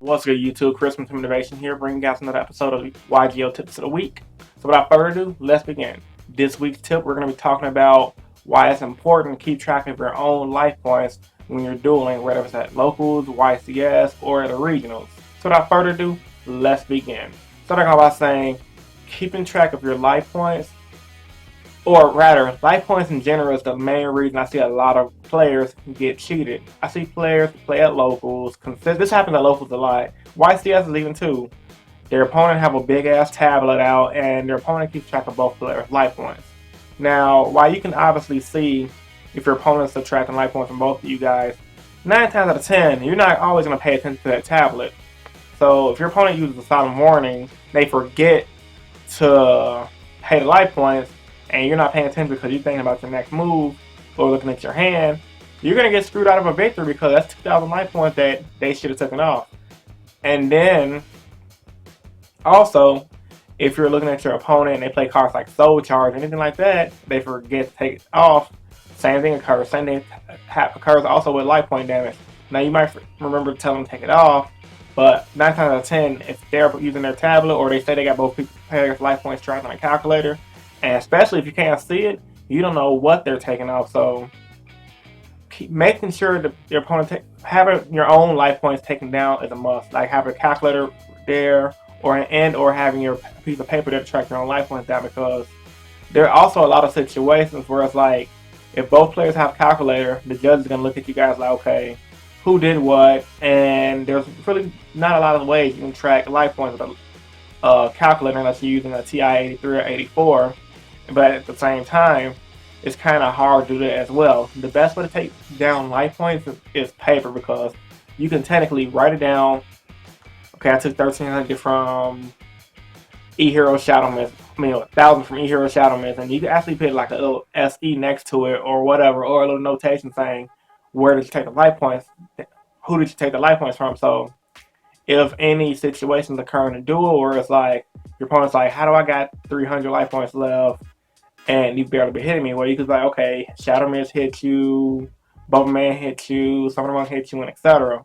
What's good, YouTube? Chris from Innovation here, bringing you guys another episode of YGO Tips of the Week. So without further ado, let's begin. This week's tip, we're going to be talking about why it's important to keep track of your own life points when you're dueling, whether it's at locals, YCS, or at the regionals. So without further ado, let's begin. Starting off by saying, keeping track of your life points, or rather, life points in general is the main reason I see a lot of players get cheated. I see players play at locals. This happens at locals a lot. YCS is even too. Their opponent have a big ass tablet out, and their opponent keeps track of both players' life points. Now, while you can obviously see if your opponent's subtracting life points from both of you guys, 9 times out of 10, you're not always going to pay attention to that tablet. So if your opponent uses a silent warning, they forget to pay the life points, and you're not paying attention because you're thinking about your next move or looking at your hand, you're going to get screwed out of a victory because that's 2,000 life points that they should have taken off. And then, also, if you're looking at your opponent and they play cards like Soul Charge, anything like that, they forget to take it off. Same thing occurs. Same thing occurs also with life point damage. Now, you might remember to tell them to take it off, but 9 times out of 10, if they're using their tablet or they say they got both players' life points tracked on a calculator, and especially if you can't see it, you don't know what they're taking off. So keep making sure that your opponent having your own life points taken down is a must. Like have a calculator there, or having your piece of paper there to track your own life points down. Because there are also a lot of situations where it's like if both players have a calculator, the judge is gonna look at you guys like, okay, who did what? And there's really not a lot of ways you can track life points with a calculator unless you're using a TI-83 or 84. But at the same time, it's kind of hard to do that as well. The best way to take down life points is paper, because you can technically write it down. Okay, I took 1,300 from E-Hero Shadow Mist. 1,000 from E-Hero Shadow Mist, and you can actually put like a little SE next to it or whatever, or a little notation saying where did you take the life points, who did you take the life points from. So if any situations occur in a duel where it's like your opponent's like, how do I got 300 life points left and you barely be hitting me? Well, you could be like, okay, Shadow Mist hit you, Bubble Man hit you, Summoner Monk hit you, and etc.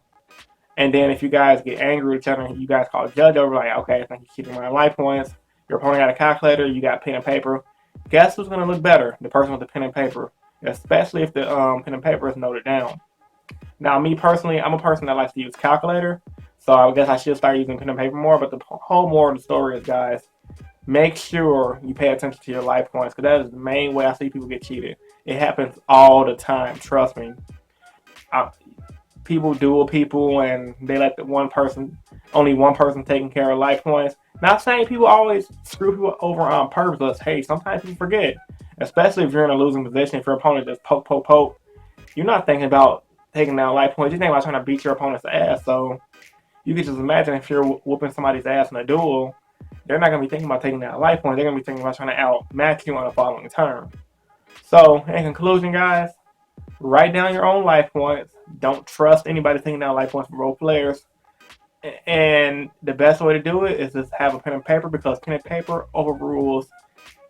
And then if you guys get angry with each other, you guys call a judge over, like, okay, I think you're keeping my life points. Your opponent got a calculator, you got pen and paper. Guess who's going to look better? The person with the pen and paper, especially if the pen and paper is noted down. Now, me personally, I'm a person that likes to use calculator, so I guess I should start using pen and paper more. But the whole moral of the story is, guys, make sure you pay attention to your life points, because that is the main way I see people get cheated. It happens all the time, trust me. People duel people and they let only one person taking care of life points. Not saying people always screw people over on purpose. Hey, sometimes people forget, especially if you're in a losing position. If your opponent just poke, you're not thinking about taking down life points. You're thinking about trying to beat your opponent's ass. So you can just imagine if you're whooping somebody's ass in a duel, they're not going to be thinking about taking down life points. They're going to be thinking about trying to outmatch you on the following turn. So, in conclusion, guys, write down your own life points. Don't trust anybody taking down life points from role players. And the best way to do it is just have a pen and paper, because pen and paper overrules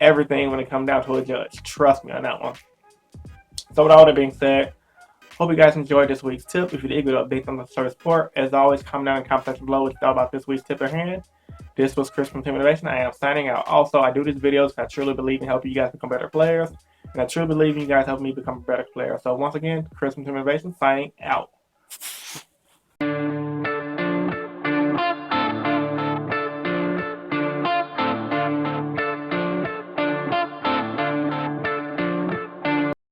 everything when it comes down to a judge. Trust me on that one. So with all that being said, hope you guys enjoyed this week's tip. If you did, give it updates on the service support. As always, comment down in the comment section below what you thought about this week's tip at hand. This was Chris from Team Innovation. I am signing out. Also, I do these videos because I truly believe in helping you guys become better players. And I truly believe in you guys helping me become a better player. So once again, Chris from Team Innovation signing out.